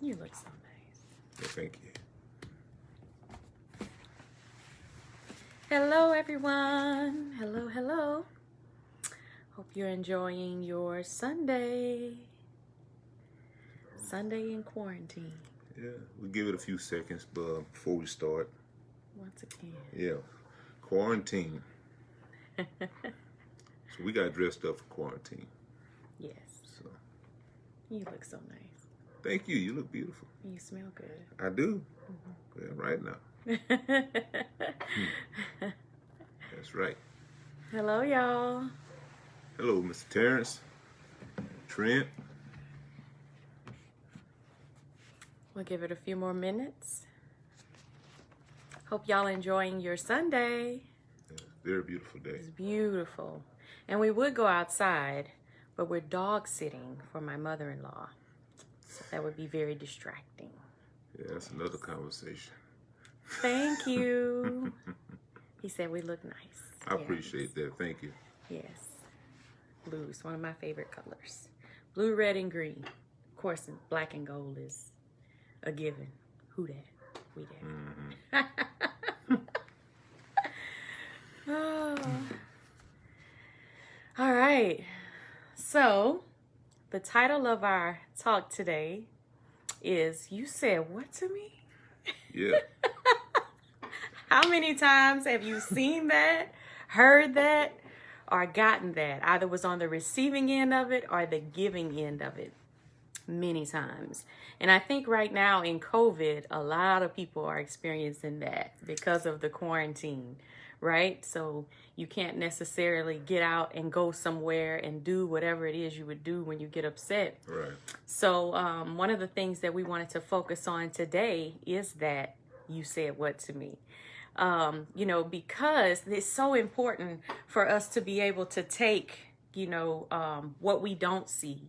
You look so nice. Well, thank you. Hello, everyone. Hello, hello. Hope you're enjoying your Sunday. Sunday in quarantine. Yeah, we'll give it a few seconds before we start. Once again. Yeah, quarantine. So we got dressed up for quarantine. Yes. So You look so nice. thank you. You look beautiful. You smell good. I do. Yeah, right now. That's right. Hello, y'all. Hello, Mr. Terrence. Trent. We'll give it a few more minutes. Hope y'all enjoying your Sunday. Yeah, very beautiful day. It's beautiful. And we would go outside, but we're dog sitting for my mother-in-law. So that would be very distracting. Yeah, that's another conversation. Thank you. He said we look nice. I appreciate that. Thank you. Yes. Blue is one of my favorite colors. Blue, red, and green. Of course, black and gold is a given. Who that? We that. Oh. All right. So, the title of our talk today is You Said What to Me? Yeah. How many times have you seen that, heard that, or gotten that? Either was on the receiving end of it or the giving end of it. Many times. And I think right now in COVID, a lot of people are experiencing that because of the quarantine, right? So you can't necessarily get out and go somewhere and do whatever it is you would do when you get upset. Right. So one of the things that we wanted to focus on today is that you said what to me? Because it's so important for us to be able to take what we don't see.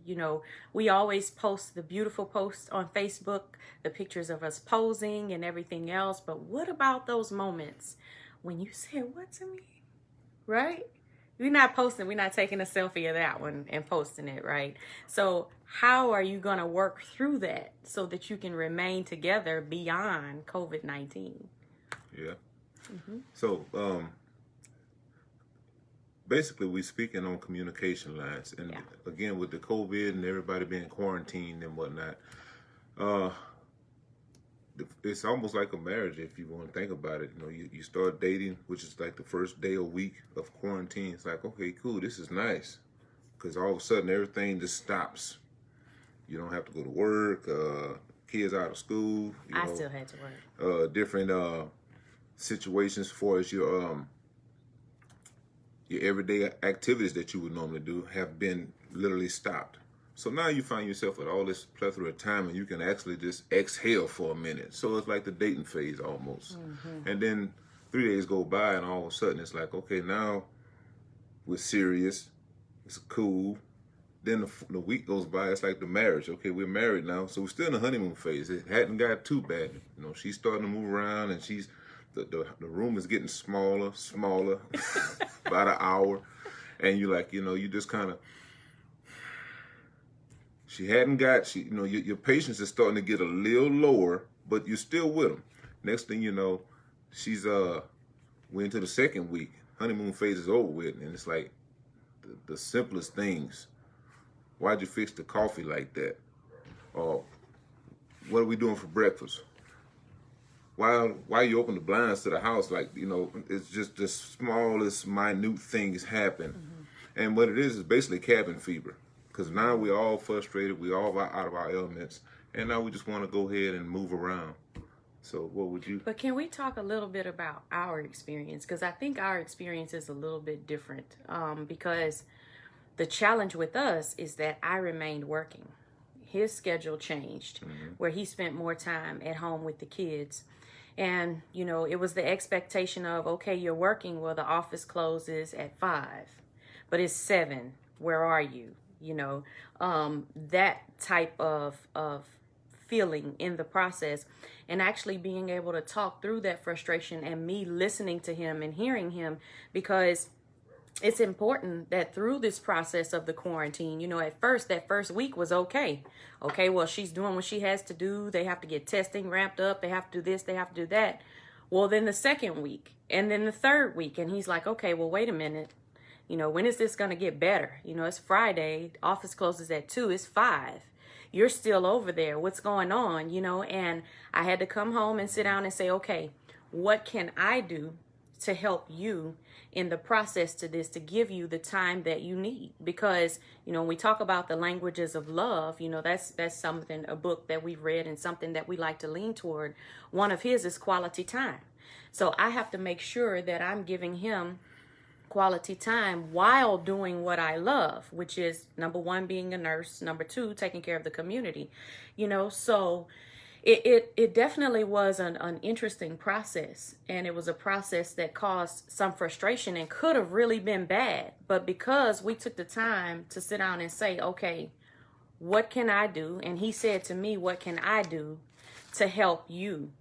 We always post the beautiful posts on Facebook, the pictures of us posing and everything else. But what about those moments when you said what to me, right? We're not taking a selfie of that one and posting it, right? So how are you going to work through that so that you can remain together beyond COVID-19? Yeah. So, basically, we're speaking on communication lines. And again, with the COVID and everybody being quarantined and whatnot, it's almost like a marriage if you want to think about it. You start dating, which is like the first day or week of quarantine. It's like, okay, cool, this is nice. Because all of a sudden, everything just stops. You don't have to go to work. Kids out of school. I still had to work. Different situations as far as your everyday activities that you would normally do have been literally stopped. So now you find yourself with all this plethora of time and you can actually just exhale for a minute. So it's like the dating phase almost. And then 3 days go by and all of a sudden it's like, okay, now we're serious. It's cool. Then the week goes by, it's like the marriage. Okay, we're married now. So we're still in the honeymoon phase. It hadn't got too bad. She's starting to move around and the room is getting smaller, about an hour. And you're like, you just kind of, your patience is starting to get a little lower, but you're still with them. Next thing you know, we're into the second week. Honeymoon phase is over with. And it's like the simplest things. Why'd you fix the coffee like that? Or what are we doing for breakfast? Why you open the blinds to the house? Like, it's just the smallest, minute things happen. And what it is basically cabin fever. Because now we're all frustrated. We're all out of our elements. And now we just want to go ahead and move around. So what would you? But can we talk a little bit about our experience? Because I think our experience is a little bit different. Because the challenge with us is that I remained working. His schedule changed, where he spent more time at home with the kids. And, it was the expectation of, okay, you're working. Well, the office closes at 5, but it's 7. Where are you? That type of feeling in the process, and actually being able to talk through that frustration and me listening to him and hearing him, because it's important that through this process of the quarantine, at first, that first week was okay. Okay, well, she's doing what she has to do. They have to get testing ramped up. They have to do this. They have to do that. Well, then the second week and then the third week. And he's like, okay, well, wait a minute. When is this going to get better? It's Friday. Office closes at 2. It's 5. You're still over there. What's going on? And I had to come home and sit down and say, okay, what can I do to help you in the process to this, to give you the time that you need? Because, when we talk about the languages of love, that's something, a book that we've read and something that we like to lean toward. One of his is quality time. So I have to make sure that I'm giving him quality time while doing what I love, which is number 1, being a nurse, number 2, taking care of the community, so it definitely was an interesting process, and it was a process that caused some frustration and could have really been bad. But because we took the time to sit down and say, okay, what can I do? And he said to me, what can I do to help you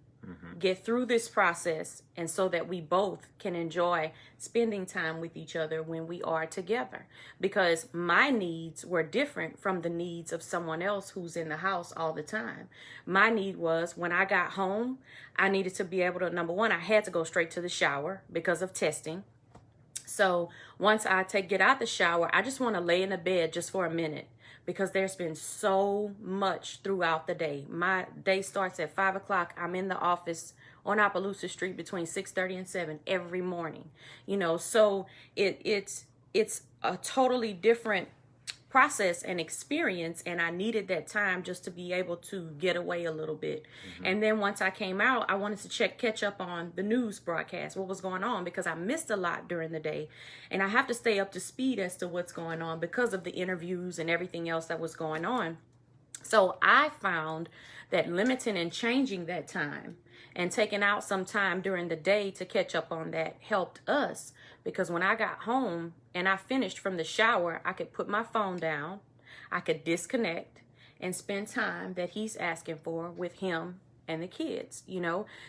get through this process, and so that we both can enjoy spending time with each other when we are together? Because my needs were different from the needs of someone else who's in the house all the time. My need was, when I got home, I needed to be able to, number 1, I had to go straight to the shower because of testing. So once I get out the shower, I just want to lay in the bed just for a minute, because there's been so much throughout the day. My day starts at 5 o'clock. I'm in the office on Opelousas Street between 6:30 and 7 every morning. So it's a totally different process and experience, and I needed that time just to be able to get away a little bit. And then once I came out, I wanted to catch up on the news broadcast, what was going on, because I missed a lot during the day, and I have to stay up to speed as to what's going on because of the interviews and everything else that was going on. So I found that limiting and changing that time and taking out some time during the day to catch up on that helped us, because when I got home and I finished from the shower, I could put my phone down, I could disconnect and spend time that he's asking for with him and the kids,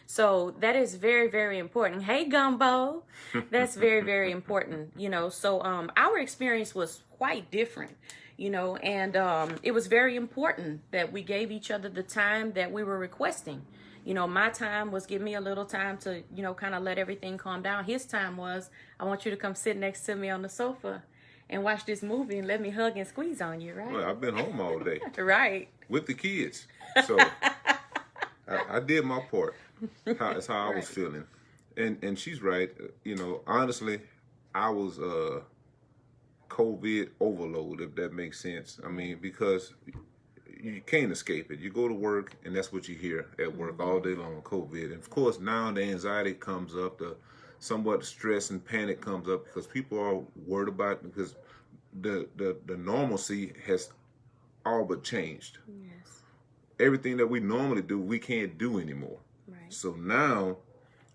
So that is very, very important. Hey, Gumbo, that's very, very important, So our experience was quite different, and it was very important that we gave each other the time that we were requesting. My time was give me a little time to, kind of let everything calm down. His time was, I want you to come sit next to me on the sofa and watch this movie and let me hug and squeeze on you, right? Well, I've been home all day. Right. With the kids. So I did my part. That's how I was feeling. And she's right. Honestly, I was COVID overload, if that makes sense. I mean, because you can't escape it. You go to work, and that's what you hear at work all day long, COVID. And of course, now the anxiety comes up, the somewhat stress and panic comes up, because people are worried about, because the normalcy has all but changed. Yes. Everything that we normally do, we can't do anymore. Right. So now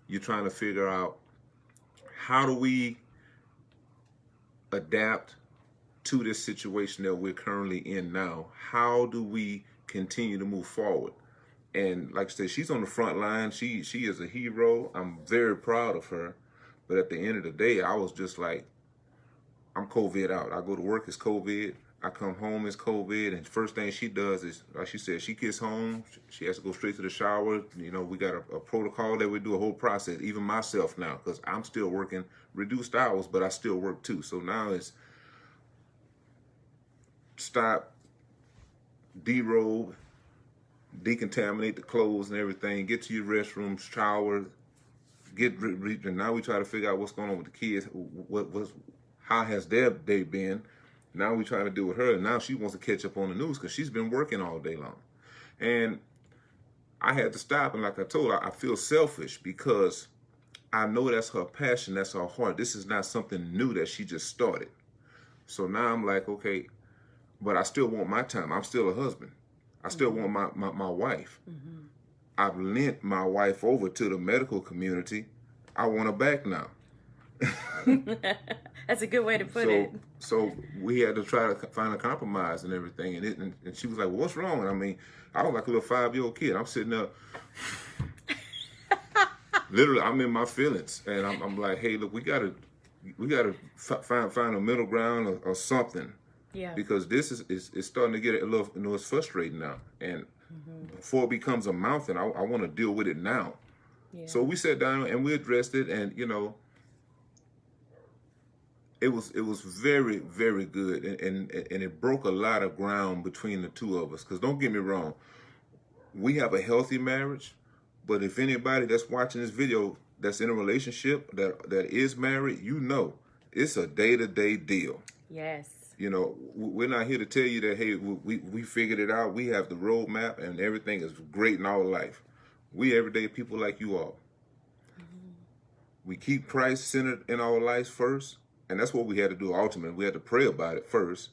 you're trying to figure out, how do we adapt to this situation that we're currently in now? How do we continue to move forward? And like I said, she's on the front line. She is a hero. I'm very proud of her. But at the end of the day, I was just like, I'm COVID out. I go to work, it's COVID. I come home, it's COVID. And first thing she does is, like she said, she gets home, she has to go straight to the shower. We got a protocol that we do, a whole process. Even myself now, because I'm still working reduced hours, but I still work too. So now it's stop, derobe, decontaminate the clothes and everything, get to your restroom, shower, and now we try to figure out what's going on with the kids, how has their day been. Now we try to do with her, and now she wants to catch up on the news because she's been working all day long. And I had to stop, and like I told her, I feel selfish because I know that's her passion, that's her heart. This is not something new that she just started. So now I'm like, okay, but I still want my time. I'm still a husband. I still want my wife. Mm-hmm. I've lent my wife over to the medical community. I want her back now. That's a good way to put it. So we had to try to find a compromise and everything. And she was like, well, what's wrong? And I mean, I was like a little 5-year-old kid. I'm sitting there. Literally, I'm in my feelings. And I'm like, hey, look, we got to we got to find a middle ground or something, Yeah. because this is starting to get a little, it's frustrating now. And before it becomes a mountain, I want to deal with it now. Yeah. So we sat down and we addressed it, and it was very, very good, and it broke a lot of ground between the two of us. Because don't get me wrong, we have a healthy marriage, but if anybody that's watching this video that's in a relationship that is married, it's a day-to-day deal. Yes. We're not here to tell you that, hey, we figured it out, we have the roadmap, and everything is great in our life. We everyday people like you all. We keep Christ centered in our lives first, and that's what we had to do ultimately. We had to pray about it first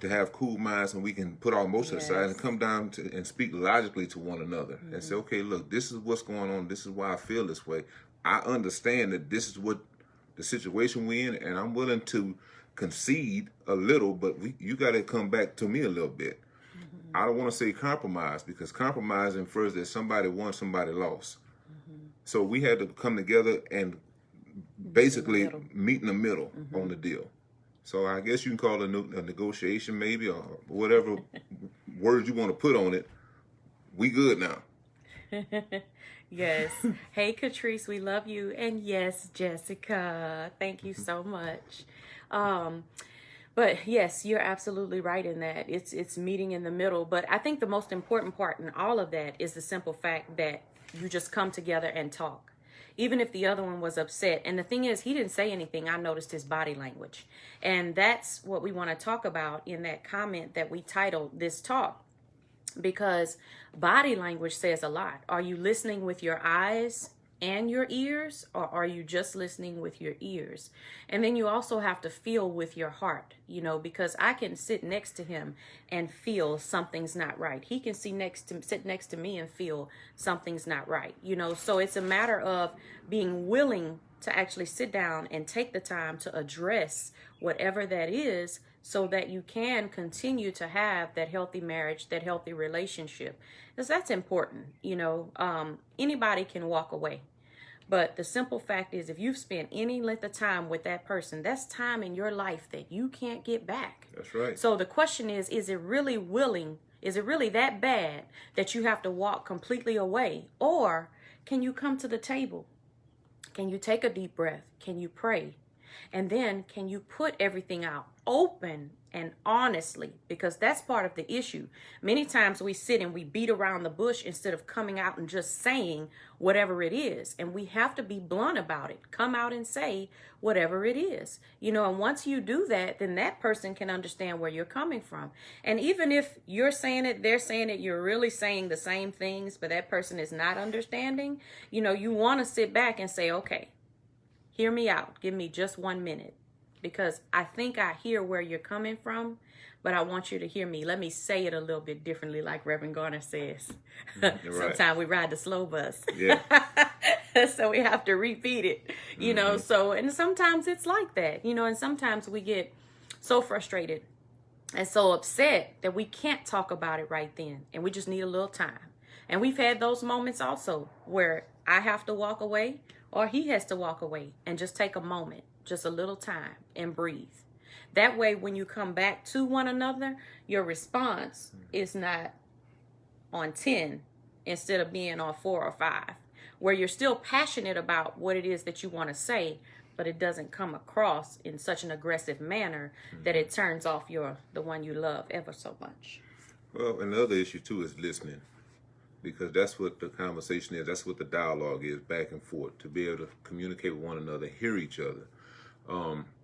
to have cool minds, and we can put our emotions aside and come down and speak logically to one another and say, okay, look, this is what's going on. This is why I feel this way. I understand that this is what the situation we're in, and I'm willing to concede a little, but you got to come back to me a little bit. I don't want to say compromise, because compromise infers that somebody won, somebody lost. So we had to come together and basically meet in the middle on the deal. So I guess you can call it a negotiation, maybe, or whatever words you want to put on it. We good now. Yes. Hey, Catrice, we love you. And yes, Jessica, thank you so much. But yes, you're absolutely right in that. It's meeting in the middle. But I think the most important part in all of that is the simple fact that you just come together and talk. Even if the other one was upset. And the thing is, he didn't say anything. I noticed his body language. And that's what we want to talk about in that comment that we titled this talk. Because body language says a lot. Are you listening with your eyes and your ears, or are you just listening with your ears? And then you also have to feel with your heart, because I can sit next to him and feel something's not right. He can sit next to me and feel something's not right, so it's a matter of being willing to actually sit down and take the time to address whatever that is, so that you can continue to have that healthy marriage, that healthy relationship. Because that's important. Anybody can walk away. But the simple fact is, if you've spent any length of time with that person, that's time in your life that you can't get back. That's right. So the question is it really that bad that you have to walk completely away? Or can you come to the table? Can you take a deep breath? Can you pray? And then can you put everything out open and honestly? Because that's part of the issue. Many times we sit and we beat around the bush instead of coming out and just saying whatever it is. And we have to be blunt about it. Come out and say whatever it is. And once you do that, then that person can understand where you're coming from. And even if you're saying it, they're saying it, you're really saying the same things, but that person is not understanding, you want to sit back and say, okay, hear me out. Give me just 1 minute, because I think I hear where you're coming from, but I want you to hear me. Let me say it a little bit differently, like Reverend Garner says. Sometimes we ride the slow bus. Yeah. So we have to repeat it, so, and sometimes it's like that, and sometimes we get so frustrated and so upset that we can't talk about it right then, and we just need a little time. And we've had those moments also where I have to walk away, or he has to walk away and just take a moment, just a little time, and breathe. That way, when you come back to one another, your response is not on 10 instead of being on 4 or 5, where you're still passionate about what it is that you want to say, but it doesn't come across in such an aggressive manner that it turns off the one you love ever so much. Well, another issue too is listening. Because that's what the conversation is. That's what the dialogue is, back and forth, to be able to communicate with one another, hear each other.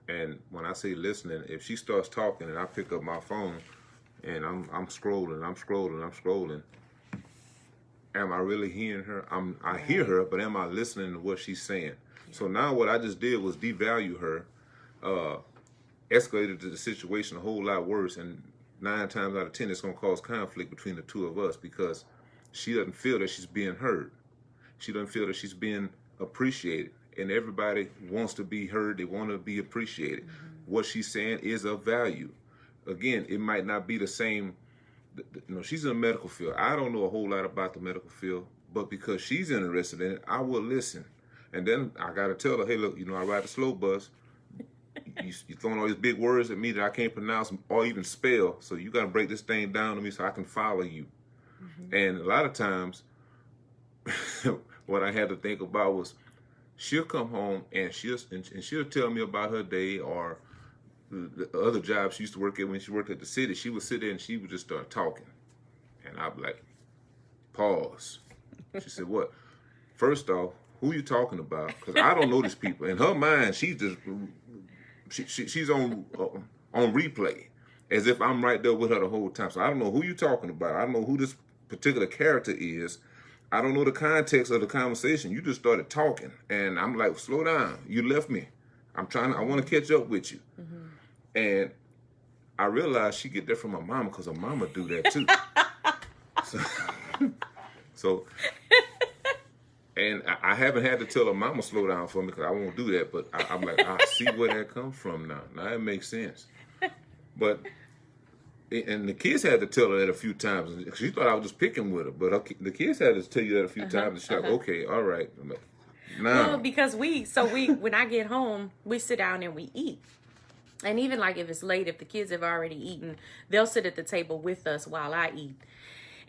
And when I say listening, if she starts talking and I pick up my phone and I'm scrolling, am I really hearing her? I hear her, but am I listening to what she's saying? So now what I just did was devalue her, escalated the situation a whole lot worse, and 9 times out of 10 it's going to cause conflict between the two of us, because she doesn't feel that she's being heard. She doesn't feel that she's being appreciated. And everybody wants to be heard. They want to be appreciated. What she's saying is of value. Again, it might not be the same. She's in the medical field. I don't know a whole lot about the medical field, but because she's interested in it, I will listen. And then I got to tell her, hey, look, I ride the slow bus. You throwing all these big words at me that I can't pronounce or even spell. So you got to break this thing down to me so I can follow you. Mm-hmm. And a lot of times, what I had to think about was she'll come home and she'll tell me about her day or the other job she used to work at when she worked at the city. She would sit there and she would just start talking. And I'd be like, pause. She said, what? First off, who you talking about? Because I don't know these people. In her mind, she's on replay as if I'm right there with her the whole time. So I don't know who you talking about. I don't know who this particular character is. I don't know the context of the conversation. You just started talking. And I'm like, slow down. You left me. I want to catch up with you. Mm-hmm. And I realized she get that from her mama because her mama do that too. So and I haven't had to tell her mama slow down for me because I won't do that. But I'm like, I see where that comes from now. Now it makes sense. But and the kids had to tell her that a few times. She thought I was just picking with her. But the kids had to tell you that a few times. And she's like, okay, all right. I'm like, nah. Well, because we when I get home, we sit down and we eat. And even like if it's late, if the kids have already eaten, they'll sit at the table with us while I eat.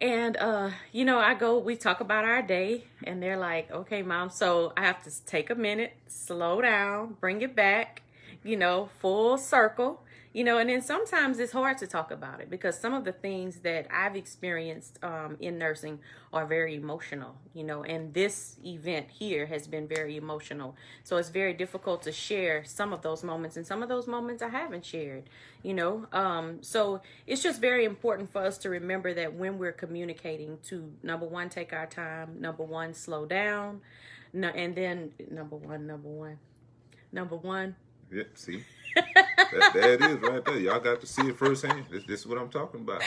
And, we talk about our day and they're like, okay, Mom, so I have to take a minute, slow down, bring it back, full circle, and then sometimes it's hard to talk about it because some of the things that I've experienced in nursing are very emotional, and this event here has been very emotional. So it's very difficult to share some of those moments, and some of those moments I haven't shared, so it's just very important for us to remember that when we're communicating to, number one, take our time, number one, slow down, and then number one. Yeah, see? That is right there. Y'all got to see it firsthand. This is what I'm talking about.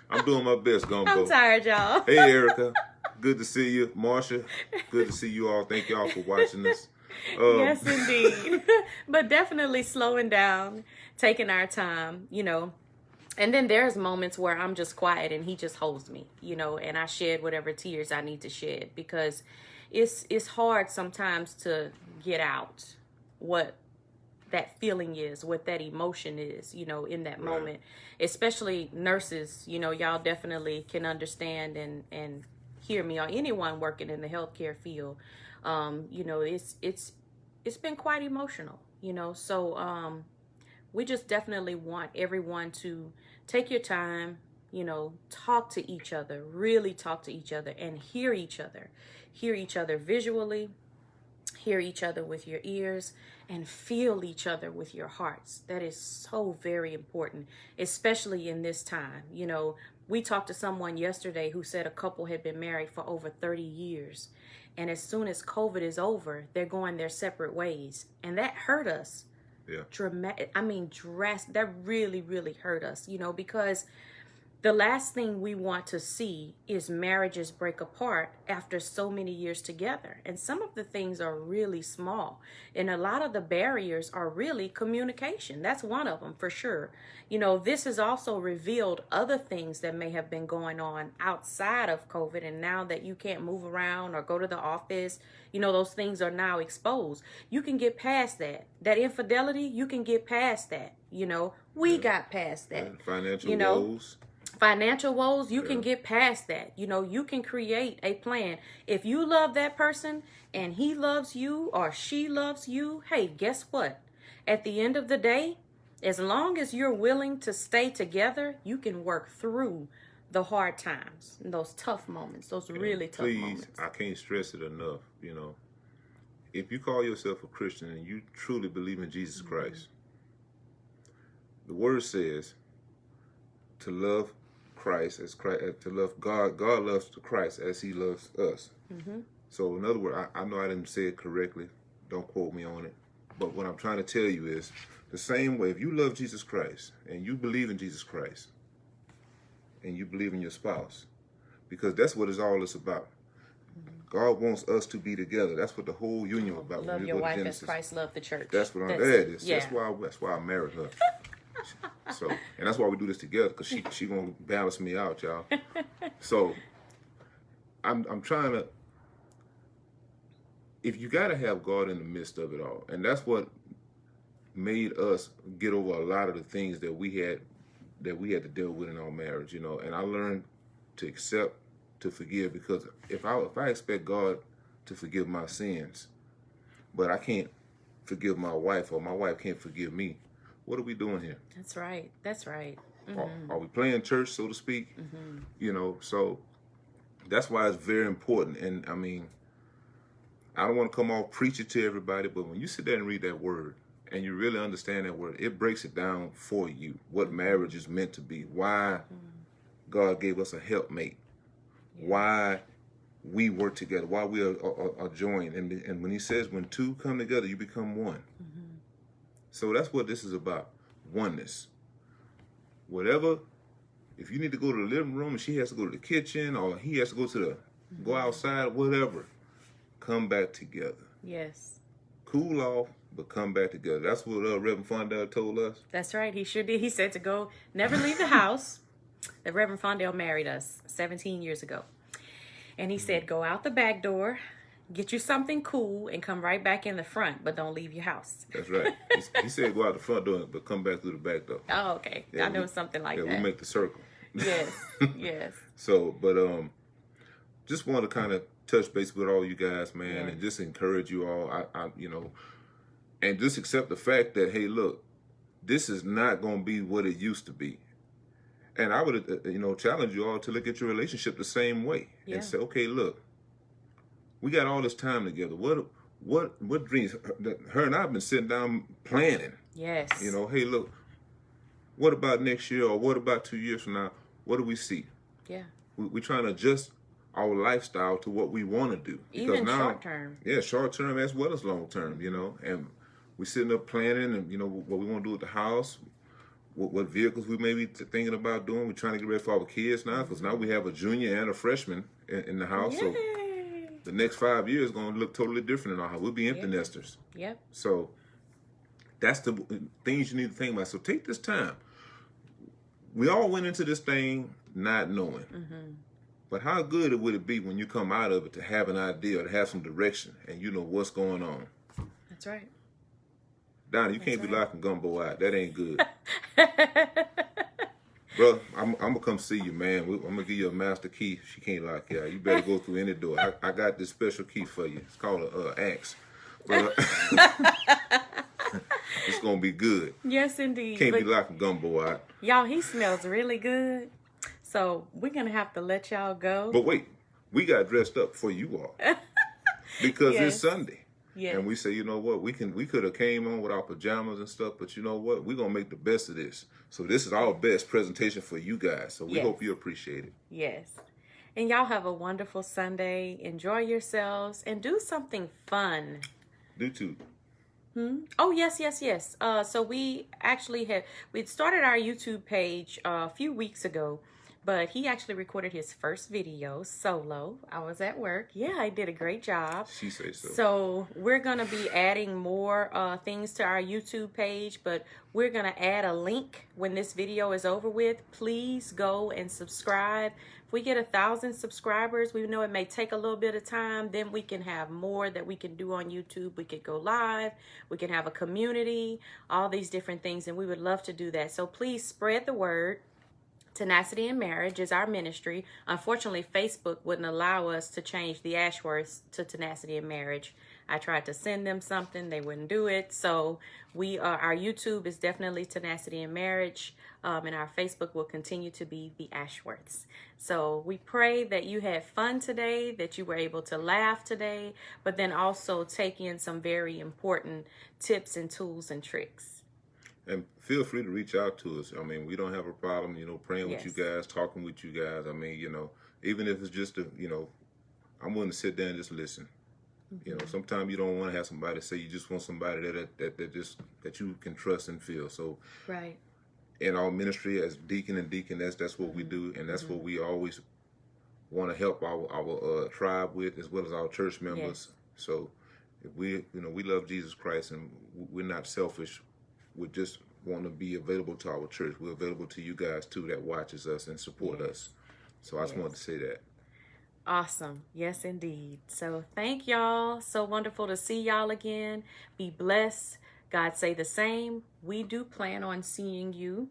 I'm doing my best, Gumbo. I'm tired, y'all. Hey, Erica. Good to see you. Marsha, good to see you all. Thank y'all for watching this. Yes, indeed. But definitely slowing down, taking our time, And then there's moments where I'm just quiet and he just holds me, and I shed whatever tears I need to shed because it's hard sometimes to get out what that feeling is, what that emotion is, in that moment, especially nurses, y'all definitely can understand and hear me, or anyone working in the healthcare field. It's been quite emotional, so we just definitely want everyone to take your time, talk to each other, really talk to each other and hear each other visually, hear each other with your ears, and feel each other with your hearts. That is so very important, especially in this time. We talked to someone yesterday who said a couple had been married for over 30 years. And as soon as COVID is over, they're going their separate ways. And that hurt us. Yeah. That really, really hurt us, because the last thing we want to see is marriages break apart after so many years together. And some of the things are really small. And a lot of the barriers are really communication. That's one of them for sure. This has also revealed other things that may have been going on outside of COVID. And now that you can't move around or go to the office, those things are now exposed. You can get past that. That infidelity, you can get past that. We got past that. And financial woes, you can get past that. You can create a plan. If you love that person and he loves you or she loves you, hey, guess what? At the end of the day, as long as you're willing to stay together, you can work through the hard times, those tough moments, those really tough moments. Please, I can't stress it enough, If you call yourself a Christian and you truly believe in Jesus Christ, the word says to love Christ as Christ, to love God. God loves Christ as he loves us. Mm-hmm. So in other words, I know I didn't say it correctly. Don't quote me on it. But what I'm trying to tell you is the same way, if you love Jesus Christ and you believe in Jesus Christ and you believe in your spouse, because that's what it's all about. Mm-hmm. God wants us to be together. That's what the whole union is about. Love your wife as Christ loved the church. That's what I'm. That is. Yeah. That's why I married her. So, and that's why we do this together, because she gonna balance me out, y'all. So I'm trying to if you got to have God in the midst of it all, and that's what made us get over a lot of the things that we had to deal with in our marriage, you know. And I learned to accept, to forgive, because if I expect God to forgive my sins, but I can't forgive my wife, or my wife can't forgive me, what are we doing here? That's right. That's right. Are we playing church, so to speak? You know, so that's why it's very important. And I mean, I don't want to come off preaching to everybody, but when you sit there and read that word and you really understand that word, it breaks it down for you, what marriage is meant to be, why God gave us a helpmate, why we work together, why we are joined. And when he says, when two come together, you become one. So that's what this is about, oneness. Whatever, if you need to go to the living room and she has to go to the kitchen, or he has to go to the go outside, whatever, come back together. Yes. Cool off, but come back together. That's what Reverend Fondell told us. That's right. He sure did. He said to go, never leave the house. The Reverend Fondell married us 17 years ago. And he said, go out the back door, get you something cool, and come right back in the front, but don't leave your house. That's right. He said go out the front door, but come back through the back door. Oh, okay. Yeah, I know something like that. We make the circle. Yes, yes. So, but just want to kind of touch base with all you guys, man, and just encourage you all. I you know, and just accept the fact that, hey, look, this is not going to be what it used to be. And I would, you know, challenge you all to look at your relationship the same way and say, okay, look, we got all this time together. What dreams? Her and I have been sitting down planning. Yes. You know, hey, look, what about next year, or what about 2 years from now? What do we see? Yeah. We're trying to adjust our lifestyle to what we want to do. Because even now, short term. Yeah, short term as well as long term, you know. And we're sitting up planning, and, you know, what we want to do at the house, what vehicles we may be thinking about doing. We're trying to get ready for our kids now, because now we have a junior and a freshman in the house. Yay. So the next 5 years is going to look totally different in our house. We'll be empty nesters. Yep. So that's the things you need to think about. So take this time. We all went into this thing not knowing. But how good would it be when you come out of it to have an idea, to have some direction, and you know what's going on? That's right. Donnie, you can't be locking Gumbo out. That ain't good. Bro, I'm going to come see you, man. I'm going to give you a master key. She can't lock you out. You better go through any door. I got this special key for you. It's called an axe. But, it's going to be good. Yes, indeed. Can't be locking Gumbo out. Y'all, he smells really good. So we're going to have to let y'all go. But wait, we got dressed up for you all. Because it's Sunday. Yes. And we say, you know what, we could have came on with our pajamas and stuff, but you know what, we're going to make the best of this. So this is our best presentation for you guys. So we hope you appreciate it. Yes. And y'all have a wonderful Sunday. Enjoy yourselves and do something fun. Do too. Oh, yes. So we actually we'd started our YouTube page a few weeks ago, but he actually recorded his first video solo. I was at work. Yeah, I did a great job. She says so. So we're going to be adding more things to our YouTube page, but we're going to add a link when this video is over with. Please go and subscribe. If we get 1,000 subscribers, we know it may take a little bit of time. Then we can have more that we can do on YouTube. We could go live. We can have a community, all these different things, and we would love to do that. So please spread the word. Tenacity in Marriage is our ministry. Unfortunately, Facebook wouldn't allow us to change the Ashworths to Tenacity in Marriage. I tried to send them something. They wouldn't do it. So our YouTube is definitely Tenacity in Marriage. And our Facebook will continue to be the Ashworths. So we pray that you had fun today, that you were able to laugh today, but then also take in some very important tips and tools and tricks. And feel free to reach out to us. I mean, we don't have a problem, you know, praying with you guys, talking with you guys. I mean, you know, even if it's just I'm willing to sit there and just listen. You know, sometimes you don't want to have somebody say, you just want somebody that you can trust and feel. So right. In our ministry as deacon and deaconess, that's what we do, and that's what we always want to help our tribe with, as well as our church members. So if we love Jesus Christ, and we're not selfish. We just want to be available to our church. We're available to you guys too that watches us and support us. So I just wanted to say that. Awesome. Yes, indeed. So thank y'all. So wonderful to see y'all again. Be blessed. God say the same. We do plan on seeing you.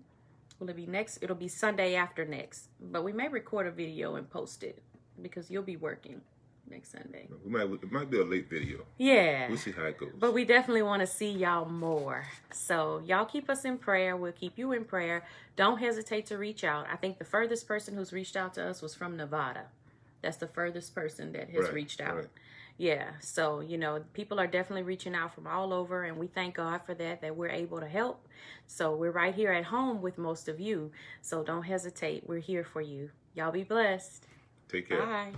Will it be next? It'll be Sunday after next. But we may record a video and post it because you'll be working next Sunday. It might be a late video. Yeah. We'll see how it goes. But we definitely want to see y'all more. So y'all keep us in prayer. We'll keep you in prayer. Don't hesitate to reach out. I think the furthest person who's reached out to us was from Nevada. That's the furthest person that has reached out. Right. Yeah. So, you know, people are definitely reaching out from all over, and we thank God for that we're able to help. So we're right here at home with most of you. So don't hesitate. We're here for you. Y'all be blessed. Take care. Bye.